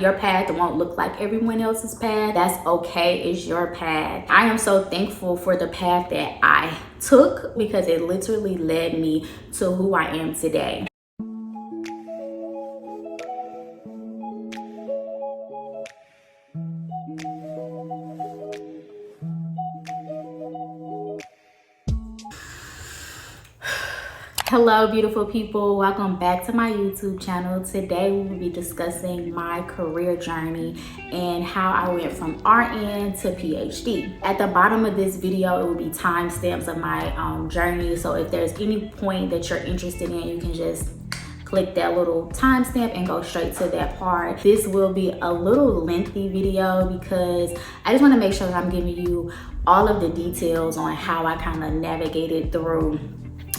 Your path won't look like everyone else's path. That's okay, it's your path. I am so thankful for the path that I took because it literally led me to who I am today. Hello beautiful people, welcome back to my YouTube channel. Today we will be discussing my career journey and how I went from RN to PhD. At the bottom of this video it will be timestamps of my journey, so if there's any point that you're interested in, you can just click that little timestamp and go straight to that part. This will be a little lengthy video because I just want to make sure that I'm giving you all of the details on how I kind of navigated through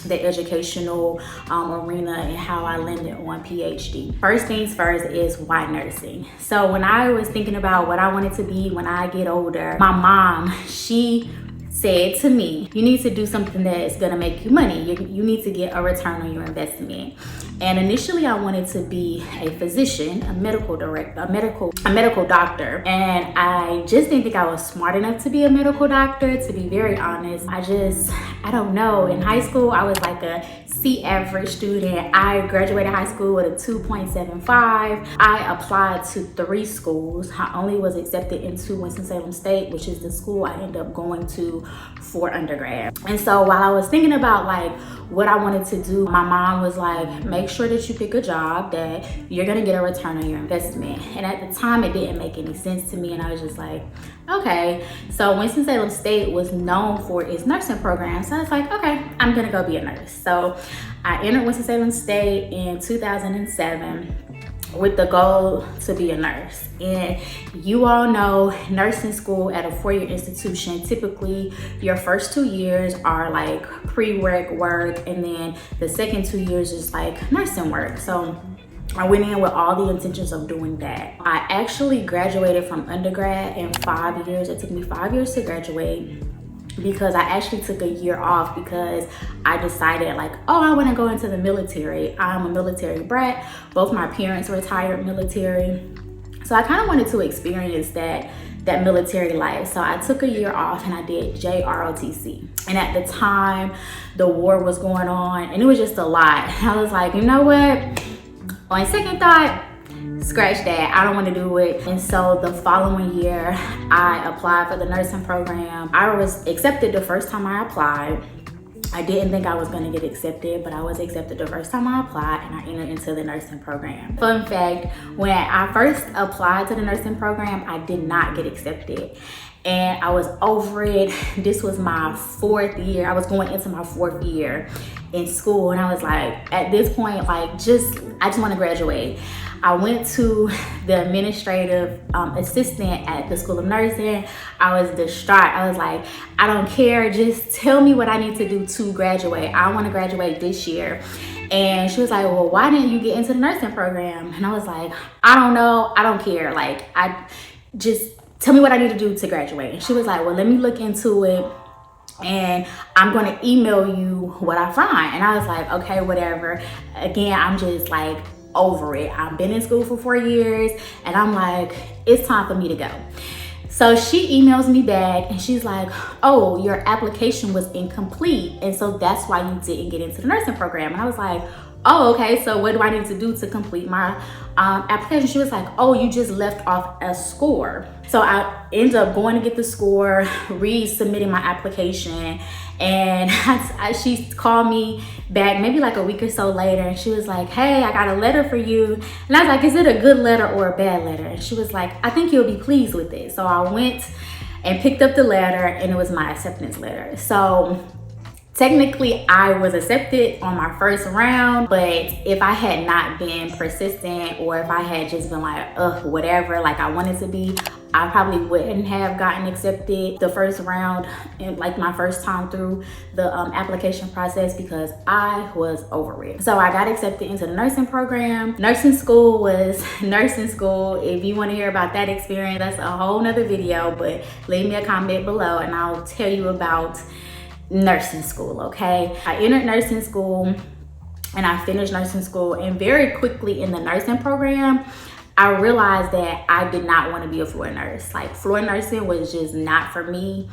the educational arena and how I landed on PhD. First things first is why nursing. So when I was thinking about what I wanted to be when I get older, my mom, she said to me, you need to do something that is gonna make you money. You need to get a return on your investment. And initially I wanted to be a physician, a medical director, a medical doctor. And I just didn't think I was smart enough to be a medical doctor, to be very honest. I don't know. In high school, I was like a C average student. I graduated high school with a 2.75. I applied to 3 schools. I only was accepted into Winston-Salem State, which is the school I ended up going to for undergrad. And so while I was thinking about like what I wanted to do, my mom was like, make sure that you pick a job that you're gonna get a return on your investment. And at the time it didn't make any sense to me, and I was just like, okay. So Winston-Salem State was known for its nursing program, so I was like, okay, I'm gonna go be a nurse. So I entered Winston-Salem State in 2007 with the goal to be a nurse. And you all know nursing school at a 4-year institution, typically your first 2 years are like pre-work work, and then the second 2 years is like nursing work. So I went in with all the intentions of doing that. I actually graduated from undergrad in 5 years. It took me 5 years to graduate because I actually took a year off because I decided like, oh, I want to go into the military. I'm a military brat. Both my parents were retired military. So I kind of wanted to experience that military life. So I took a year off and I did JROTC. And at the time, the war was going on and it was just a lot. I was like, you know what? On second thought, scratch that, I don't want to do it. And so the following year I applied for the nursing program. I was accepted the first time I applied. I didn't think I was going to get accepted, but I was accepted the first time I applied, and I entered into the nursing program. Fun fact, when I first applied to the nursing program, I did not get accepted. And I was over it. This was my 4th year. I was going into my 4th year in school, and I was like, at this point, like, I just want to graduate. I went to the administrative assistant at the School of Nursing. I was distraught. I was like, I don't care. Just tell me what I need to do to graduate. I want to graduate this year. And she was like, well, why didn't you get into the nursing program? And I was like, I don't know. I don't care. Like, I just tell me what I need to do to graduate. And she was like, well, let me look into it and I'm going to email you what I find. And I was like, okay, whatever. Again, I'm just like over it. I've been in school for 4 years and I'm like, it's time for me to go. So she emails me back and she's like, oh, your application was incomplete, and so that's why you didn't get into the nursing program. And I was like, oh, okay, so what do I need to do to complete my application? She was like, oh, you just left off a score. So I ended up going to get the score, resubmitting my application, and she called me back maybe like a week or so later, and she was like, hey, I got a letter for you. And I was like, is it a good letter or a bad letter? And she was like, I think you'll be pleased with it. So I went and picked up the letter, and it was my acceptance letter. So technically I was accepted on my first round, but if I had not been persistent, or if I had just been like, ugh, whatever, like I wanted to be, I probably wouldn't have gotten accepted the first round, and like my first time through the application process, because I was over it. So I got accepted into the nursing program. Nursing school was nursing school. If you want to hear about that experience, that's a whole nother video, but leave me a comment below and I'll tell you about nursing school, okay? I entered nursing school and I finished nursing school, and very quickly in the nursing program, I realized that I did not want to be a floor nurse. Like, floor nursing was just not for me.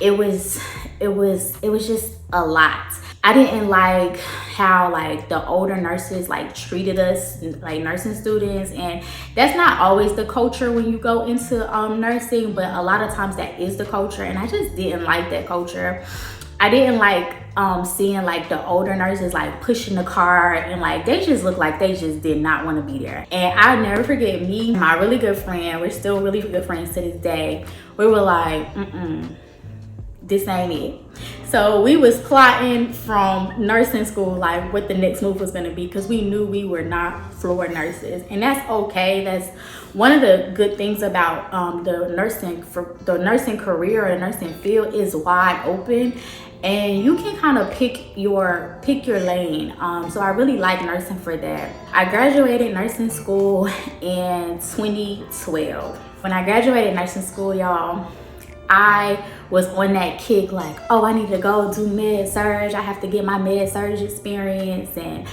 It was just a lot. I didn't like how like the older nurses like treated us, like nursing students, and that's not always the culture when you go into nursing, but a lot of times that is the culture, and I just didn't like that culture. I didn't like seeing like the older nurses like pushing the car, and like they just looked like they just did not want to be there. And I'll never forget, me and my really good friend, we're still really good friends to this day, we were like, this ain't it. So we was plotting from nursing school like what the next move was going to be, because we knew we were not floor nurses, and that's okay. That's one of the good things about the nursing career or nursing field is wide open, and you can kind of pick your lane. So I really like nursing for that. I graduated nursing school in 2012. When I graduated nursing school, y'all, I was on that kick like, oh, I need to go do med surg. I have to get my med surg experience, and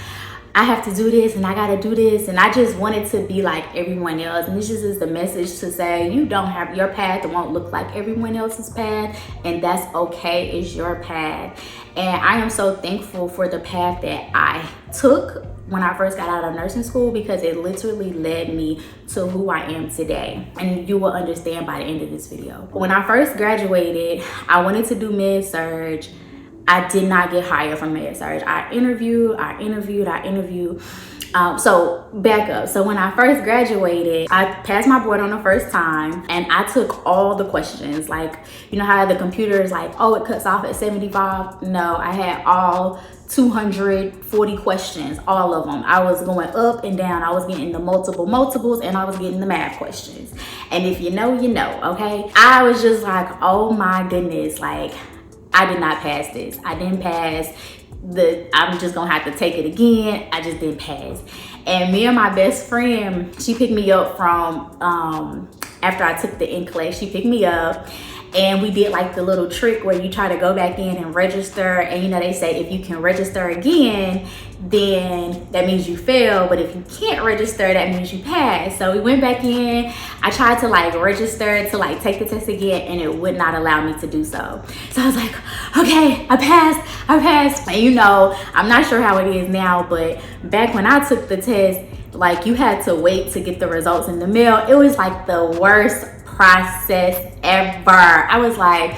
I have to do this, and I gotta do this. And I just wanted to be like everyone else. And this just is the message to say, you don't have your path. It won't look like everyone else's path, and that's okay. It's your path. And I am so thankful for the path that I took when I first got out of nursing school, because it literally led me to who I am today. And you will understand by the end of this video. When I first graduated, I wanted to do med surg. I did not get hired from med surg. I interviewed. So back up. So when I first graduated, I passed my board on the first time, and I took all the questions. Like, you know how the computer is like, oh, it cuts off at 75? No, I had all 240 questions, all of them. I was going up and down. I was getting the multiples, and I was getting the math questions. And if you know, you know, okay? I was just like, oh my goodness, like, I did not pass this. I didn't pass. I'm just gonna have to take it again. I just didn't pass. And me and my best friend, she picked me up from, after I took the NCLEX, she picked me up, and we did like the little trick where you try to go back in and register. And you know, they say if you can register again, then that means you fail. But if you can't register, that means you pass. So we went back in. I tried to like register to like take the test again, and it would not allow me to do so. So I was like, okay, I passed. And you know, I'm not sure how it is now, but back when I took the test, like you had to wait to get the results in the mail. It was like the worst process ever. I was like,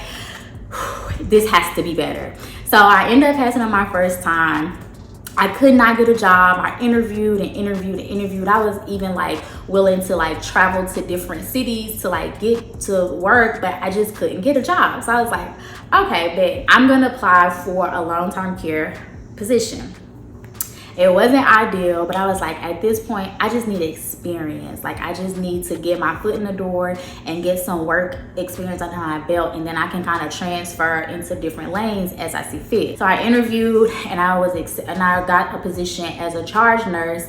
this has to be better. So I ended up passing on my first time. I could not get a job. I interviewed. I was even like willing to like travel to different cities to like get to work, but I just couldn't get a job. So I was like, okay, but I'm gonna apply for a long-term care position. It wasn't ideal, but I was like, at this point, I just need experience. Like, I just need to get my foot in the door and get some work experience under my belt, and then I can kind of transfer into different lanes as I see fit. So I interviewed, and I got a position as a charge nurse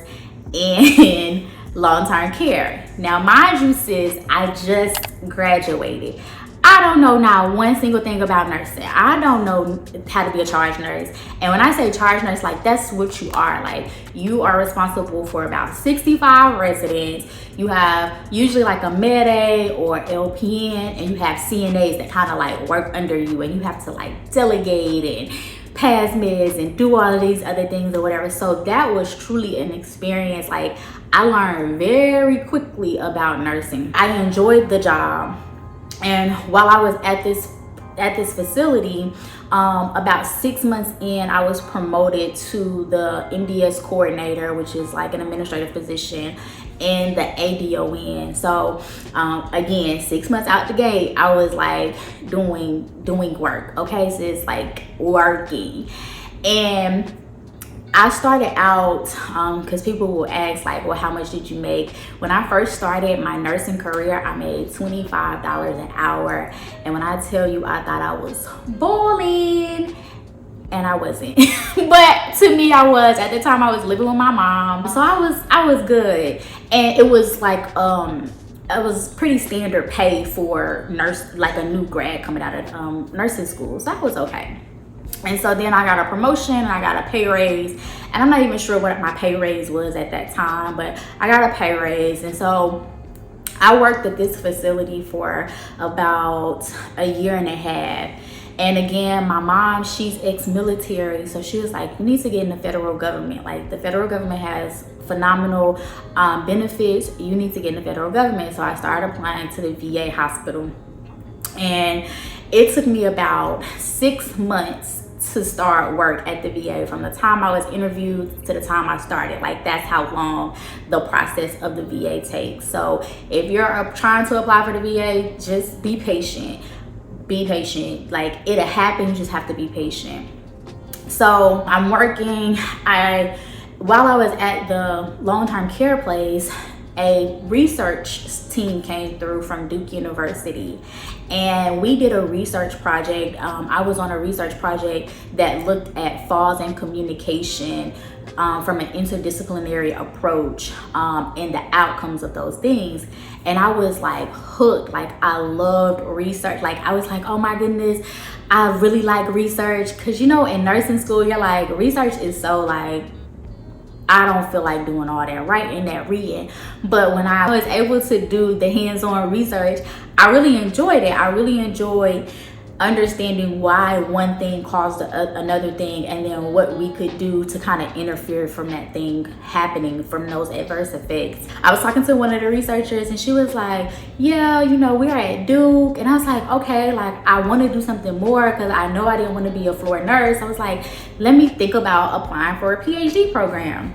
in long-term care. Now, mind you, sis, I just graduated. I don't know now one single thing about nursing. I don't know how to be a charge nurse. And when I say charge nurse, like that's what you are. Like you are responsible for about 65 residents. You have usually like a med aide or LPN, and you have CNAs that kind of like work under you, and you have to like delegate and pass meds and do all of these other things or whatever. So that was truly an experience. Like I learned very quickly about nursing. I enjoyed the job. And while I was at this facility, about 6 months in, I was promoted to the MDS coordinator, which is like an administrative position, in the ADON. So again, 6 months out the gate, I was like doing work. Okay, so it's like working. And I started out, because people will ask like, well, how much did you make? When I first started my nursing career, I made $25 an hour. And when I tell you, I thought I was balling, and I wasn't. But to me, I was. At the time, I was living with my mom. So I was good. And it was like, it was pretty standard pay for like a new grad coming out of nursing school. So that was okay. And so then I got a promotion and I got a pay raise, and I'm not even sure what my pay raise was at that time, but I got a pay raise. And so I worked at this facility for about a year and a half. And again, my mom, she's ex-military, so she was like, you need to get in the federal government. Like, the federal government has phenomenal benefits. You need to get in the federal government. So I started applying to the VA hospital, and it took me about 6 months to start work at the VA, from the time I was interviewed to the time I started. Like, that's how long the process of the VA takes. So if you're trying to apply for the VA, just be patient. Be patient. Like, it'll happen, you just have to be patient. So I'm working. While I was at the long-term care place, a research team came through from Duke University, and we did a research project. I was on a research project that looked at falls in communication from an interdisciplinary approach, and the outcomes of those things. And I was like hooked. Like, I loved research. Like, I was like, oh my goodness, I really like research. Because, you know, in nursing school, you're like, research is so like, I don't feel like doing all that writing, that reading. But when I was able to do the hands-on research, I really enjoyed it. I really enjoyed understanding why one thing caused another thing, and then what we could do to kind of interfere from that thing happening, from those adverse effects. I was talking to one of the researchers, and she was like, yeah, you know, we're at Duke. And I was like, okay, like, I want to do something more, because I know I didn't want to be a floor nurse. I was like, let me think about applying for a PhD program.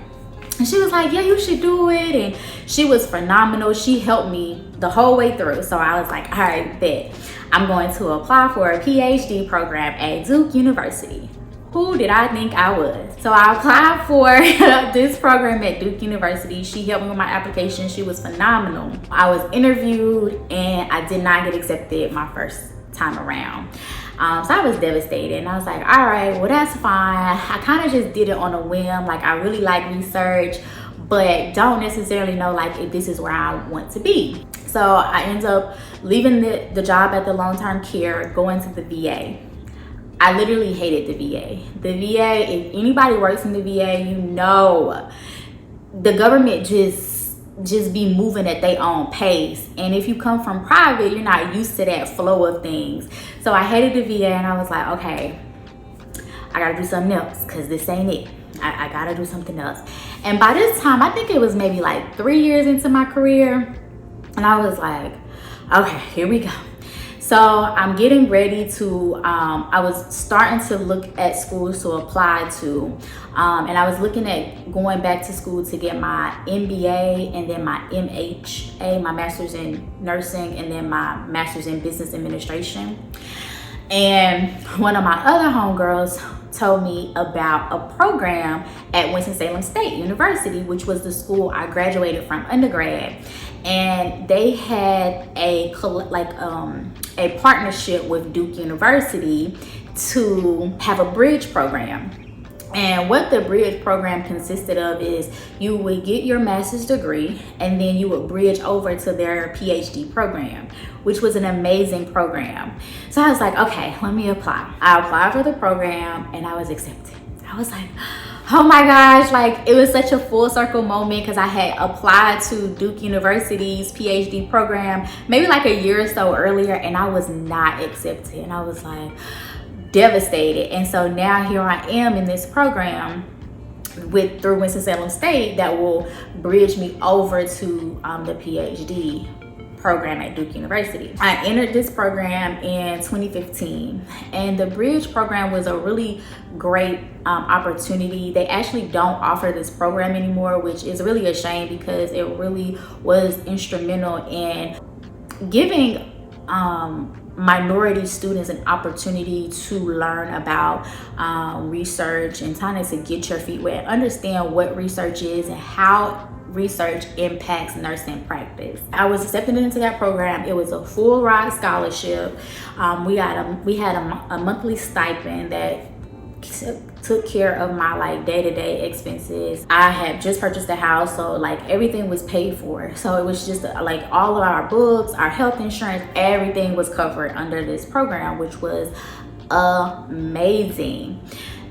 And she was like, yeah, you should do it. And she was phenomenal. She helped me the whole way through. So I was like, all right, bet. I'm going to apply for a PhD program at Duke University. Who did I think I was? So I applied for this program at Duke University. She helped me with my application. She was phenomenal. I was interviewed, and I did not get accepted my first time around. So I was devastated, and I was like, all right, well, that's fine. I kind of just did it on a whim. Like, I really like research, but don't necessarily know like if this is where I want to be. So I ended up leaving the job at the long-term care, going to the VA. I literally hated the VA. The VA, if anybody works in the VA, you know, the government just be moving at their own pace. And if you come from private, you're not used to that flow of things. So I hated the VA, and I was like, okay, I gotta do something else, because this ain't it. I gotta do something else. And by this time, I think it was maybe like 3 years into my career, and I was like, okay, here we go. So I'm getting ready to, I was starting to look at schools to apply to, and I was looking at going back to school to get my MBA, and then my MHA, my master's in nursing, and then my master's in business administration. And one of my other homegirls told me about a program at Winston-Salem State University, which was the school I graduated from undergrad. And they had a partnership with Duke University to have a bridge program. And what the bridge program consisted of is you would get your master's degree, and then you would bridge over to their PhD program, which was an amazing program. So I was like, okay, let me apply. I applied for the program, and I was accepted. I was like, oh my gosh, like, it was such a full circle moment, because I had applied to Duke University's PhD program maybe like a year or so earlier, and I was not accepted. And I was like devastated. And so now here I am in this program through Winston-Salem State that will bridge me over to the PhD program at Duke University. I entered this program in 2015, and the bridge program was a really great opportunity. They actually don't offer this program anymore, which is really a shame, because it really was instrumental in giving minority students an opportunity to learn about research, and trying to get your feet wet, understand what research is and how research impacts nursing practice. I was accepted into that program. It was a full ride scholarship. We had a monthly stipend that took care of my like day-to-day expenses. I had just purchased a house, so like everything was paid for. So it was just like all of our books, our health insurance, everything was covered under this program, which was amazing.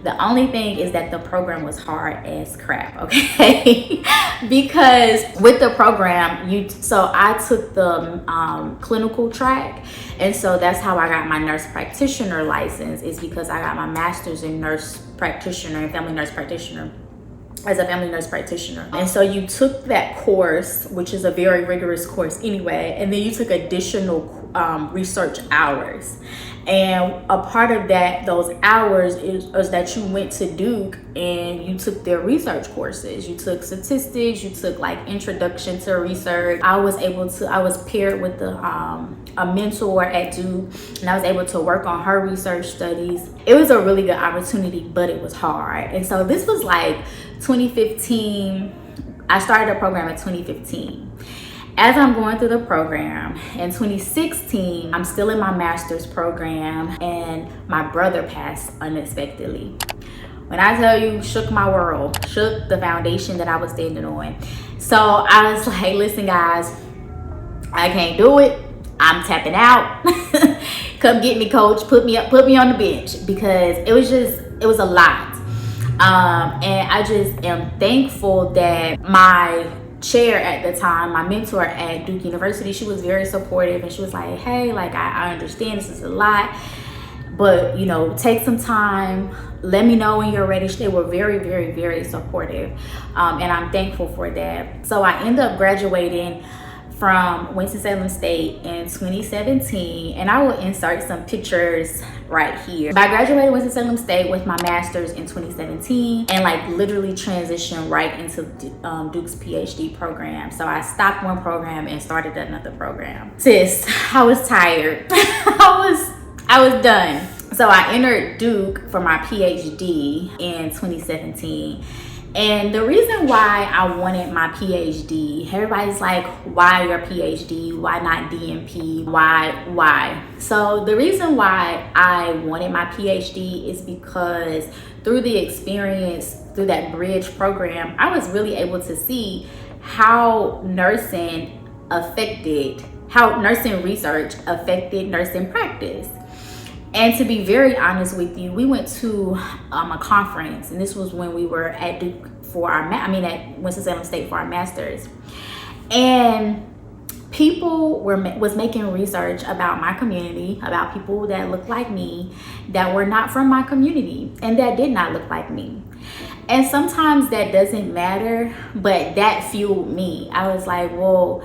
The only thing is that the program was hard as crap, okay? Because with the program, so I took the clinical track, and so that's how I got my nurse practitioner license, is because I got my master's in nurse practitioner and family nurse practitioner, as a family nurse practitioner. And so you took that course, which is a very rigorous course anyway, and then you took additional research hours. And a part of that, those hours, is that you went to Duke and you took their research courses. You took statistics, you took like introduction to research. I was paired with a mentor at Duke, and I was able to work on her research studies. It was a really good opportunity, but it was hard. And so this was like 2015. I started the program in 2015. As I'm going through the program in 2016, I'm still in my master's program, and my brother passed unexpectedly. When I tell you, shook my world, shook the foundation that I was standing on. So I was like, listen guys, I can't do it. I'm tapping out. Come get me, coach. Put me on the bench, because it was a lot. And I just am thankful that my chair at the time, my mentor at Duke University, she was very supportive, and she was like, hey, like I understand this is a lot, but you know, take some time, let me know when you're ready. They were very, very, very supportive, and I'm thankful for that. So I ended up graduating from Winston-Salem State in 2017, and I will insert some pictures right here. But I graduated Winston-Salem State with my master's in 2017, and like literally transitioned right into Duke's PhD program. So I stopped one program and started another program. Sis, I was tired. I was done. So I entered Duke for my PhD in 2017. And the reason why I wanted my PhD, everybody's like, why your PhD? Why not DNP? Why? So the reason why I wanted my PhD is because through the experience, through that bridge program, I was really able to see how nursing research affected nursing practice. And to be very honest with you, we went to a conference, and this was when we were at Duke for at Winston-Salem State for our master's. And people was making research about my community, about people that looked like me, that were not from my community, and that did not look like me. And sometimes that doesn't matter, but that fueled me. I was like, well,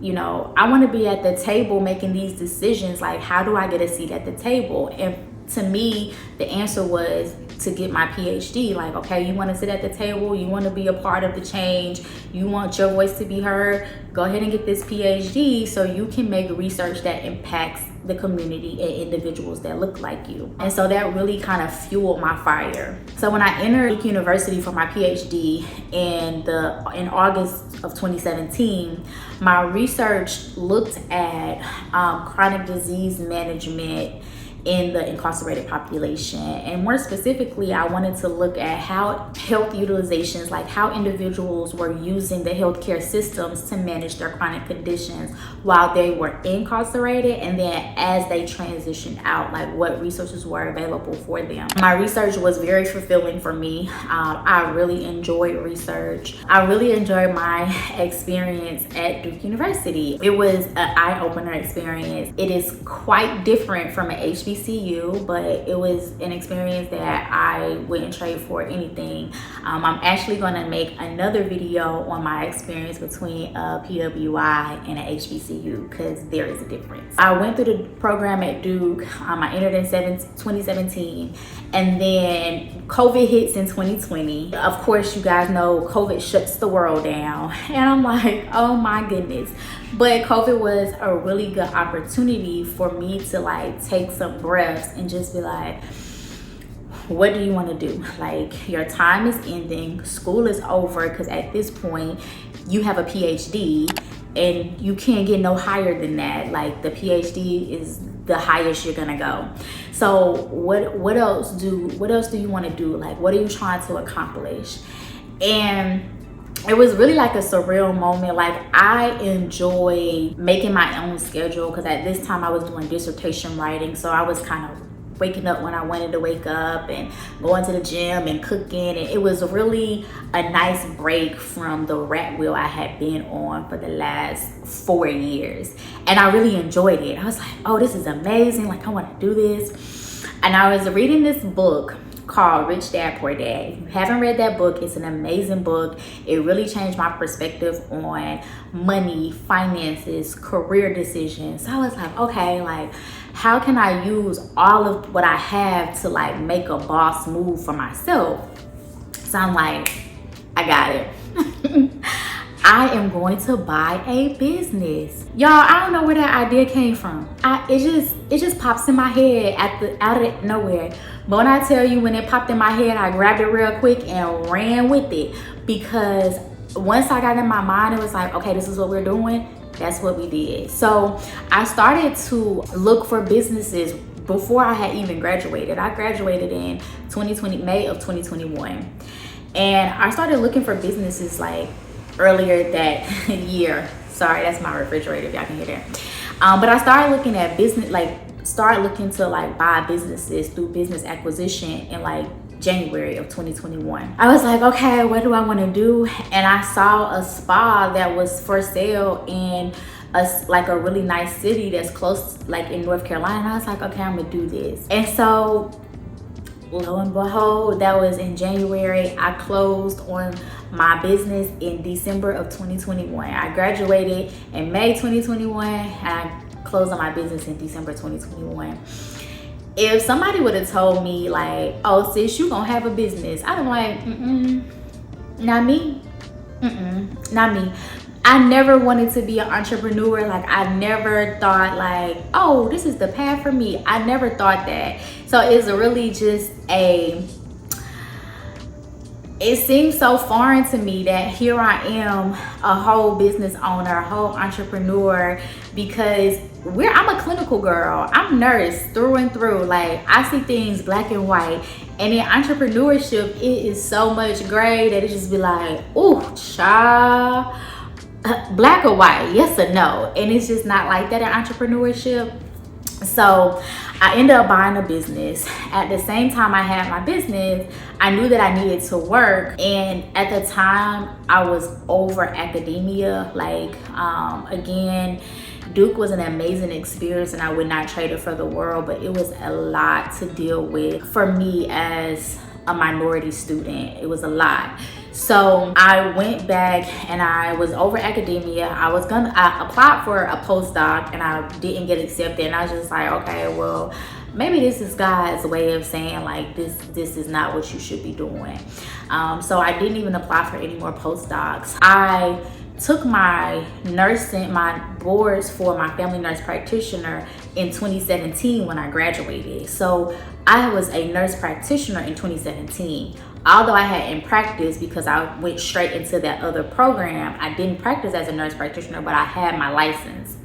you know, I want to be at the table making these decisions. Like, how do I get a seat at the table? And to me, the answer was to get my PhD. Like, okay, you want to sit at the table, you want to be a part of the change, you want your voice to be heard, go ahead and get this PhD so you can make research that impacts the community and individuals that look like you. And so that really kind of fueled my fire. So when I entered Duke University for my PhD in August of 2017, my research looked at chronic disease management in the incarcerated population. And more specifically, I wanted to look at how health utilizations, like how individuals were using the healthcare systems to manage their chronic conditions while they were incarcerated, and then as they transitioned out, like what resources were available for them. My research was very fulfilling for me. I really enjoyed research. I really enjoyed my experience at Duke University. It was an eye-opener experience. It is quite different from an HBCU, but it was an experience that I wouldn't trade for anything. I'm actually going to make another video on my experience between a PWI and an HBCU, because there is a difference. I went through the program at Duke. I entered in 2017, and then COVID hits in 2020. Of course, you guys know COVID shuts the world down, and I'm like, oh my goodness. But COVID was a really good opportunity for me to like take some breaths and just be like, what do you want to do? Like, your time is ending, school is over, because at this point you have a PhD and you can't get no higher than that. Like, the PhD is the highest you're gonna go. So what else do you want to do? Like, what are you trying to accomplish? And it was really like a surreal moment. Like, I enjoy making my own schedule, because at this time I was doing dissertation writing, so I was kind of waking up when I wanted to wake up and going to the gym and cooking. And it was really a nice break from the rat wheel I had been on for the last 4 years. And I really enjoyed it. I was like, oh, this is amazing. Like, I want to do this. And I was reading this book called Rich Dad Poor Dad. If you haven't read that book, it's an amazing book. It really changed my perspective on money, finances, career decisions. So I was like, okay, like, how can I use all of what I have to like make a boss move for myself? So I'm like, I got it. I am going to buy a business. Y'all, I don't know where that idea came from. It just pops in my head out of nowhere. But when I tell you, when it popped in my head, I grabbed it real quick and ran with it. Because once I got in my mind, it was like, okay, this is what we're doing. That's what we did. So I started to look for businesses before I had even graduated. I graduated in May of 2021. And I started looking for businesses like earlier that year. Sorry, that's my refrigerator, if y'all can hear that. But I started looking at looking to like buy businesses through business acquisition in like January of 2021. I was like, okay, what do I want to do? And I saw a spa that was for sale in a really nice city that's close, like in North Carolina. I was like, okay, I'm gonna do this. And so lo and behold, that was in January. I closed on my business in December of 2021. I graduated in May 2021 and I closed on my business in December 2021. If somebody would have told me like, oh sis, you gonna have a business, I'd be like, not me, not me. I never wanted to be an entrepreneur. Like, I never thought like, oh, this is the path for me. I never thought that. So it's really just it seems so foreign to me that here I am, a whole business owner, a whole entrepreneur, because I'm a clinical girl. I'm nurse through and through. Like, I see things black and white. And in entrepreneurship, it is so much gray that it just be like, ooh, child, black or white, yes or no. And it's just not like that in entrepreneurship. So I ended up buying a business. At the same time I had my business, I knew that I needed to work. And at the time I was over academia. Like, again, Duke was an amazing experience and I would not trade it for the world, but it was a lot to deal with for me as a minority student. It was a lot. So I went back and I was over academia. I applied for a postdoc and I didn't get accepted. And I was just like, okay, well, maybe this is God's way of saying like, this is not what you should be doing. So I didn't even apply for any more postdocs. I took my boards for my family nurse practitioner in 2017 when I graduated. So I was a nurse practitioner in 2017. Although I hadn't practiced because I went straight into that other program, I didn't practice as a nurse practitioner, but I had my license.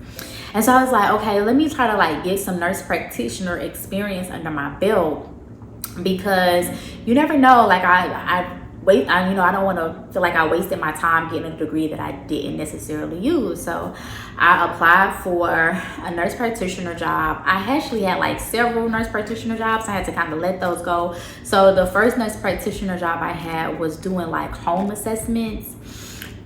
And so I was like, okay, let me try to like get some nurse practitioner experience under my belt, because you never know, like I don't want to feel like I wasted my time getting a degree that I didn't necessarily use. So I applied for a nurse practitioner job. I actually had like several nurse practitioner jobs. I had to kind of let those go. So the first nurse practitioner job I had was doing like home assessments.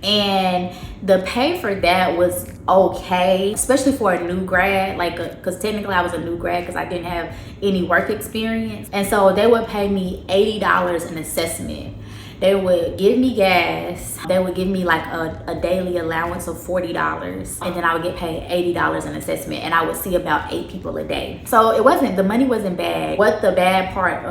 And the pay for that was okay, especially for a new grad, like, because technically I was a new grad because I didn't have any work experience. And so they would pay me $80 an assessment. They would give me gas. They would give me like a daily allowance of $40. And then I would get paid $80 an assessment. And I would see about 8 people a day. So the money wasn't bad. What the bad part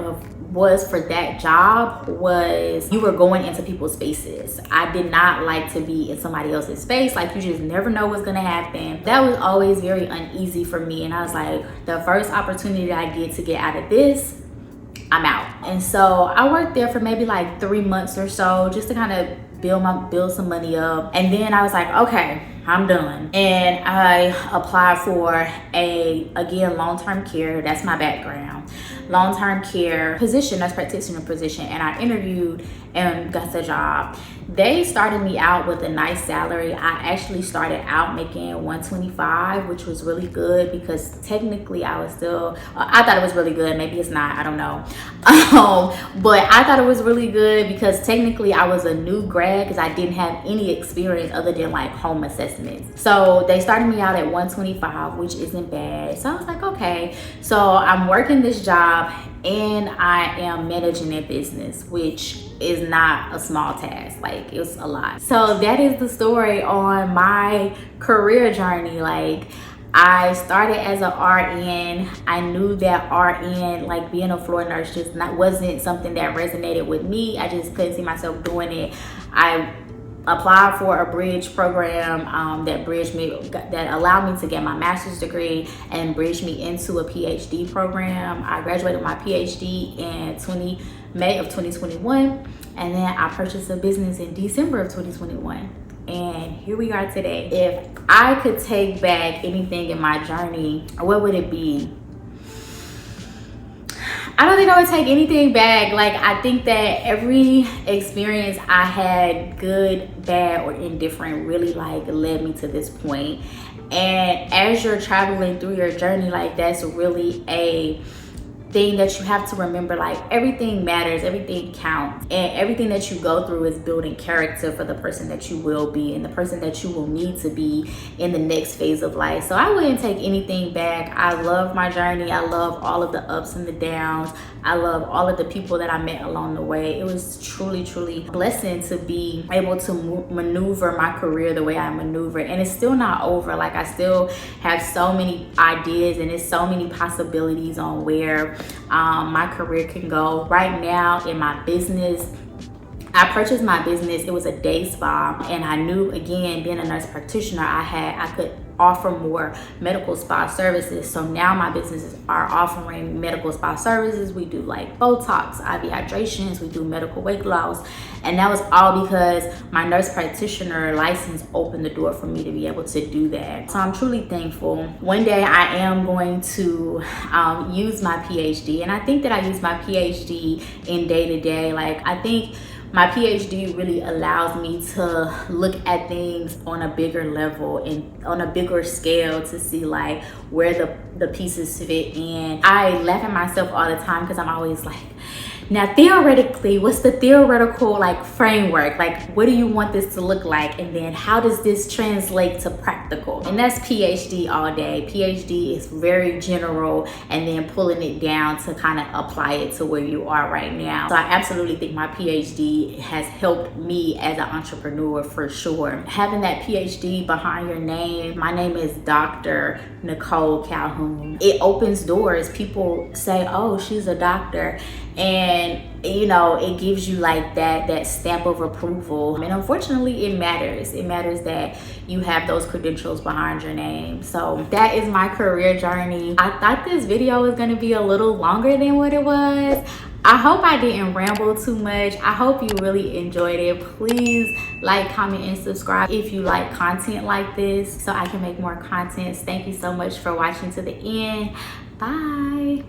was for that job was you were going into people's spaces. I did not like to be in somebody else's space. Like, you just never know what's gonna happen. That was always very uneasy for me. And I was like, the first opportunity that I get to get out of this, I'm out. And so I worked there for maybe like 3 months or so, just to kind of build some money up. And then I was like, okay, I'm done. And I applied for again, long-term care. That's my background. Long-term care position, nurse practitioner position. And I interviewed and got the job. They started me out with a nice salary. I actually started out making $125, which was really good because technically I was still, I thought it was really good. Maybe it's not, I don't know. But I thought it was really good because technically I was a new grad because I didn't have any experience other than like home assessments. So they started me out at $125, which isn't bad. So I was like, okay. So I'm working this job and I am managing a business, which is not a small task. Like, it's a lot. So that is the story on my career journey. Like, I started as an RN. I knew that RN, like being a floor nurse, wasn't something that resonated with me. I just couldn't see myself doing it. I applied for a bridge program that allowed me to get my master's degree and bridged me into a PhD program. I graduated my PhD in May of 2021, and then I purchased a business in December of 2021. And here we are today. If I could take back anything in my journey, what would it be? I don't think I would take anything back. Like, I think that every experience I had, good, bad, or indifferent, really like led me to this point. And as you're traveling through your journey, like, that's really a thing that you have to remember. Like, everything matters, everything counts, and everything that you go through is building character for the person that you will be and the person that you will need to be in the next phase of life. So I wouldn't take anything back. I love my journey. I love all of the ups and the downs. I love all of the people that I met along the way. It was truly a blessing to be able to maneuver my career the way I maneuver, and it's still not over. Like, I still have so many ideas and there's so many possibilities on where my career can go. Right now in my business, I purchased my business. It was a day spa, and I knew, again, being a nurse practitioner, I could offer more medical spa services. So now my businesses are offering medical spa services. We do like Botox, IV hydrations, we do medical weight loss, and that was all because my nurse practitioner license opened the door for me to be able to do that. So I'm truly thankful. One day I am going to use my PhD, and I think that I use my PhD in day-to-day. Like, I think my PhD really allows me to look at things on a bigger level and on a bigger scale to see like where the pieces fit in. I laugh at myself all the time because I'm always like, now theoretically, what's the theoretical like framework? Like, what do you want this to look like? And then how does this translate to practical? And that's PhD all day. PhD is very general, and then pulling it down to kind of apply it to where you are right now. So I absolutely think my PhD has helped me as an entrepreneur for sure. Having that PhD behind your name, my name is Dr. Nicole Calhoun. It opens doors. People say, oh, she's a doctor. And you know, it gives you like that stamp of approval. And unfortunately, it matters. It matters that you have those credentials behind your name. So that is my career journey. I thought this video was gonna be a little longer than what it was. I hope I didn't ramble too much. I hope you really enjoyed it. Please like, comment, and subscribe if you like content like this so I can make more content. Thank you so much for watching to the end. Bye.